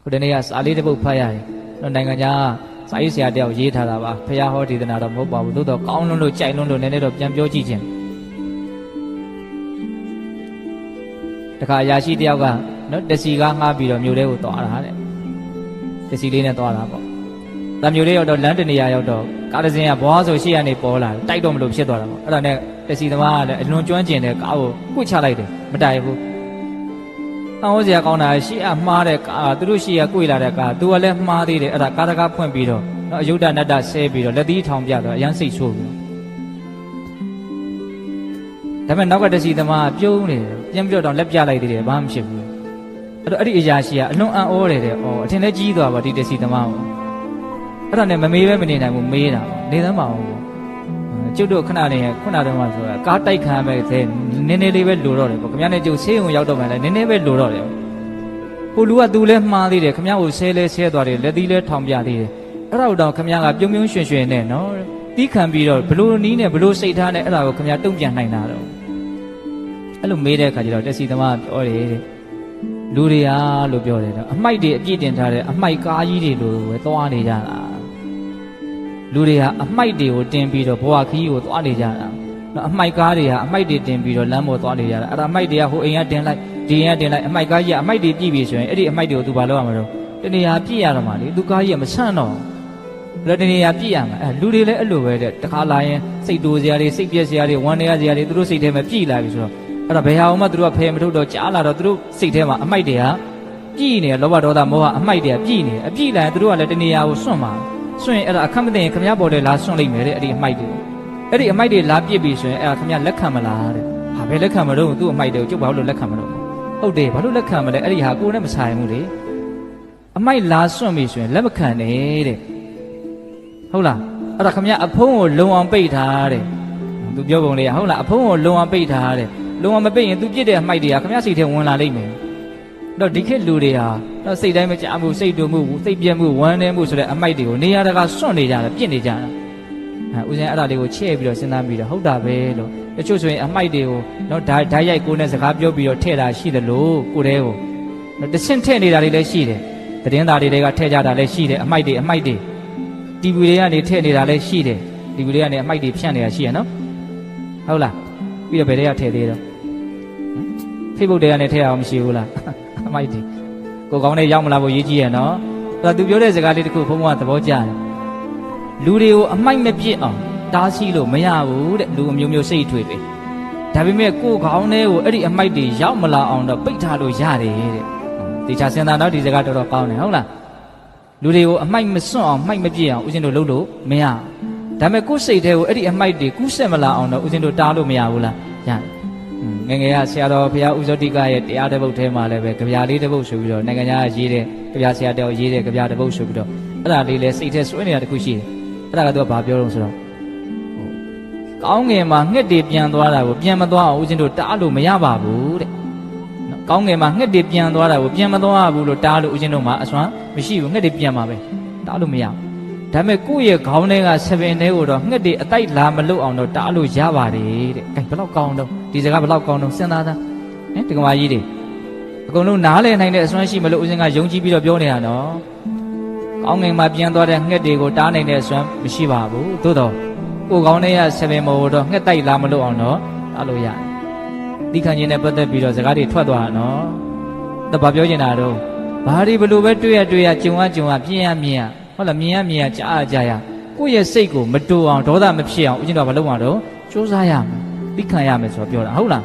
ခုတနေ့ကစာလေးတစ်ပုဒ်ဖတ်ရတယ်နိုင်ငံခြားစာရေးဆရာတယောက်ရေးထားတာပါဖရာဟောဒေသနာတော့မဟုတ်ပါဘူးသို့တော့ကောင်းလွန်းလို့ကြိုက်လွန်းလို့နည်းနည်းတော့ပြန်ပြောကြည့်ခြင်းတခါအရာရှိတယောက်ကတစီကားငှားပြီးတော့မြို့ထဲကိုသွားတာတဲ့တစီလေးနဲ့သွားတာပေါ့ဒါမြို့လေးရောက်တော့လမ်းတနေရာရောက်တော့ကားတစ်စင်းကဘွားဆိုရှေ့ကနေပေါ်လာတိုက်တော့မလို့ဖြစ်သွားတာပေါ့အဲ့ဒါနဲ့တစီသမားကလည်းအလွန်ကျွမ်းကျင်တဲ့ကားကိုကွတ်ချလိုက်တယ်မတိုင်ဘူးဟောစရာကောင်းတာရှေ့အမှားတဲ့ကားသူတို့ရှေ့ကကွေလာတဲ့ကားသူကလည်းမှားသေးတယ်အဲ့ဒါကားတကားဖွင့်ပြီးတော့အယုဒ္ဓနတ္တဆဲပြီးတော့လက်သီးထောင်ပြတော့အရန်စိတ်ဆိုးဘူးဒါပေမဲ့နောက်ကတစီသမားပြုံးနေတယ်ပြန်ပြီးတော့လက်ပြလိုက်သေးတယ်ဘာမှမဖြစ်ဘူးအဲ့ဒီအရာရှိကအလွန်အံ့ဩတယ်တဲ့။အထင်လည်းကြီးသွားပါဒီတစီသမားကို။အဲ့ဒါနဲ့မမေးပဲမနေနိုင်ဘူးမေးတာပေါ့။နေသမ်းပါအောင်ပေါ့။ကျုပ်တို့ခဏလေးခုနတုန်းကဆိုတာကားတိုက်ခံမဲ့တဲ့နည်းနည်းလေးပဲလိုတော့တယ်ပေါ့။ခမရနဲ့ကျုပ်ဆေးရုံရောက်တော့မှလည်းနည်းနည်းပဲလိုတော့တယ်။ဟိုလူကသူလည်းမှားသေးတယ်ခမရကိုဆဲလဲဆဲသွားတယ်လက်သီးလည်းထောင်ပြသေးတယ်။အဲ့ဒါတော့ခမရကပြုံးပြုံးရွှင်ရွှင်နဲ့နော်။တီးခံပြီးတော့ဘလို့နီးနဲ့ဘလို့စိတ်ထားနဲ့အဲ့ဒါကိုခမရတုံ့ပြန်နိုင်တာတော့။အဲ့လိုမေးတဲ့အခါကျတော့တစီသမားပြောတယ်တဲ့လူတွေဟာလို့ပြောတယ်တော့အမိုက်တွေအပြည့်တင်ထားတဲ့အမိုက်ကားကြီးတွေလိုပဲသွားနေကြတာလူတွေဟာအမိုက်တွေကိုတင်ပြီးတော့ဘဝခီးကိုသွားနေကြတာနော်အမိုက်ကားတွေဟာအမိုက်တွေတင်ပြီးတော့လမ်းပေါ်သွားနေကြတာအဲ့ဒါအမိုက်တွေကဟိုအိမ်ကတင်လိုက်ဒီအိမ်ကတင်လိုက်အမိုက်ကားကြီးကအမိုက်တွေပြည့်ပြီဆိုရင်အဲ့ဒီအမိုက်တွေကိုသူဘာလုပ်ရမလို့တနေရာပြည့်ရတော့မှလေသူကားကြီးကမဆန့်တော့ဘူးတနေရာပြည့်ရမှာအဲ့လူတွေလည်းအဲ့လိုပဲတဲ့တခါလာရင်စိတ်တိုးစရာတွေစိတ်ပြက်စရာတွေဝမ်းနေရစရာတွေသူတို့စိတ်ထဲမှာပြည့်လာပြီဆိုတော့အဲ့ဒါဘယ်ဟာမှသူတို့ကဖယ်မထုတ်တော့ကြားလာတော့သူတို့စိတ်ထဲမှာအမိုက်တွေကပြည့်နေလောဘဒေါသမောဟအမိုက်တွေကပြည့်နေအပြည့်လာရင်သူတို့ကလည်းတနေရာကိုစွန့်မှာစွန့်ရင်အဲ့ဒါအခက်မသိရင်ခမရပေါ်တယ်လားစွန့်လိုက်မယ်တဲ့အဲ့ဒီအမိုက်တွေအဲ့ဒီအမိုက်တွေလာပြစ်ပြီဆိုရင်အဲ့ဒါခမရလက်ခံမလားတဲ့ဟာဘယ်လက်ခံမလို့သူ့အမိုက်တွေကိုကျုပ်ဘာလို့လက်ခံမလို့ဟုတ်တယ်ဘာလို့လက်ခံမလဲအဲ့ဒီဟာကိုယ်နဲ့မဆိုင်ဘူးလေအမိုက်လာစွန့်ပြီဆိုရင်လက်မခံနဲ့တဲ့ဟုတ်လားအဲ့ဒါခမရအဖုံးကိုလုံအောင်ပိတ်ထားတဲ့သူပြောပုံလေးဟုတ်လားအဖုံးကိုလုံအောင်ပိတ်ထားတဲ့လုံအောင်မပိတ်ရင်သူပြစ်တဲ့အမိုက်တွေကခမရစိတ်ထဲဝင်လာလိမ့်မယ်တော့ဒီခေတ်လူတွေဟာတော့စိတ်တိုင်းမကြမှုစိတ်တူမှုစိတ်ပြက်မှုဝမ်းနည်းမှုဆိုတဲ့အမိုက်တွေကိုနေရာတကာစွန့်နေကြတယ်ပြစ်နေကြတာဦးဇင်းအဲ့ဒါလေးကိုချဲ့ပြီးတော့စဉ်းစားပြီးတော့ဟုတ်တာပဲလို့တချို့ဆိုရင်အမိုက်တွေကိုတော့ဓာတ်ရိုက်ကိုနဲ့စကားပြောပြီးတော့ထည့်တာရှိတယ်လို့ကိုယ်တည်းကိုတဆင့်ထည့်နေတာတွေလည်းရှိတယ်သတင်းသားတွေကထည့်ကြတာလည်းရှိတယ်အမိုက်တွေတီဗီတွေကနေထည့်နေတာလည်းရှိတယ်တီဗီတွေကနေအမိုက်တွေဖြန့်နေတာရှိရနော်ဟုတ်လားပြီးတော့ဘယ်တွေကထည့်သေးတော့Facebook တွေကနေထည့်အောင်မရှိဘူးလားအမိုက်တွေကိုကောင်းနဲ့ရောက်မလာဖို့ရေးကြည့်ရနော်အဲ့ဒါသူပြောတဲ့စကားလေးတခုဘုံဘုံကသဘောကျတယ်လူတွေကိုအမိုက်မပြစ်အောင်တားဆီးလို့မရဘူးတဲ့လူအမျိုးမျိုးစိတ်ထွေးပဲဒါပေမဲ့ကိုယ်ကောင်းတဲ့ကိုအဲ့ဒီအမိုက်တွေရောက်မလာအောင်တော့ပိတ်ထားလို့ရတယ်တဲ့တေချာစင်တာတော့ဒီစကားတော်တော်ကောင်းတယ်ဟုတ်လားလူတွေကိုအမိုက်မစွန့်အောင်မိုက်မပြစ်အောင်ဦးဇင်းတို့လုပ်လို့မရဒါပေမဲ့ကိုယ်စိတ်ထဲကိုအဲ့ဒီအမိုက်တွေကူးဆက်မလာအောင်တော့ဦးဇင်းတို့တားလို့မရဘူးလားရတယ်ငယ်ငယ်ကဆရာတော်ဘုရားဥဇောတိကရဲ့တရားတစ်ပုဒ်ထဲမှာလည်းပဲကြပြလေးတစ်ပုဒ်ဆိုပြီးတော့နိုင်ငံသားရေးတဲ့ကြပြဆရာတော်ရေးတဲ့ကြပြတစ်ပုဒ်ဆိုပြီးတော့အဲ့ဒါလေးလည်းစိတ်ထဲဆွဲနေတာတစ်ခုရှိတယ်အဲ့ဒါကတော့ဘာပြောလို့ဆိုတော့ကောင်းငယ်မှာငှက်တွေပြန်သွားတာကိုပြန်မသွားအောင်ဦးဇင်းတို့တားလို့မရပါဘူးတဲ့နော်ကောင်းငယ်မှာငှက်တွေပြန်သွားတာကိုပြန်မသွားဘူးလို့တားလို့ဦးဇင်းတို့မှာအစွမ်းမရှိဘူးငှက်တွေပြန်မှာပဲတားလို့မရဘူးဒါပေမဲ့ကိုယ့်ရဲ့ခေါင်းထဲက7ထဲကိုတော့ငှက်တွေအတိုက်လာမလွတ်အောင်တော့တားလို့ရပါတယ်တဲ့။အဲဘယ်လောက်ကောင်းတော့ဒီစကားဘယ်လောက်ကောင်းတော့စဉ်းစားသားဟင်ဒီကမာကြီးတွေအကုန်လုံးနားလည်နိုင်တဲ့အစွမ်းရှိမလို့ဦးဇင်းကယုံကြည်ပြီးတော့ပြောနေတာနော်။ကောင်းငင်မှာပြန်သွားတဲ့ငှက်တွေကိုတားနိုင်တဲ့အစွမ်းမရှိပါဘူး။သို့တော့ကိုယ်ခေါင်းထဲက7မို့တော့ငှက်တိုက်လာမလွတ်အောင်တော့တားလို့ရတယ်။ဒီခံခြင်းနဲ့ပတ်သက်ပြီးတော့စကားတွေထွက်သွားတာနော်။ဒါဘာပြောချင်တာတော့ဘာတွေဘလို့ပဲတွေ့ရကြုံရပြင်းရမြင်ရဟုတ်လားမြင်ရကြားရကိုယ့်ရဲ့စိတ်ကိုမတူအောင်ဒေါသမဖြစ်အောင်ဦးဇင်းတော်ကမလုပ်အောင်တော့စူးစမ်းရမယ်သိခံရမယ်ဆိုတော့ပြောတာဟုတ်လား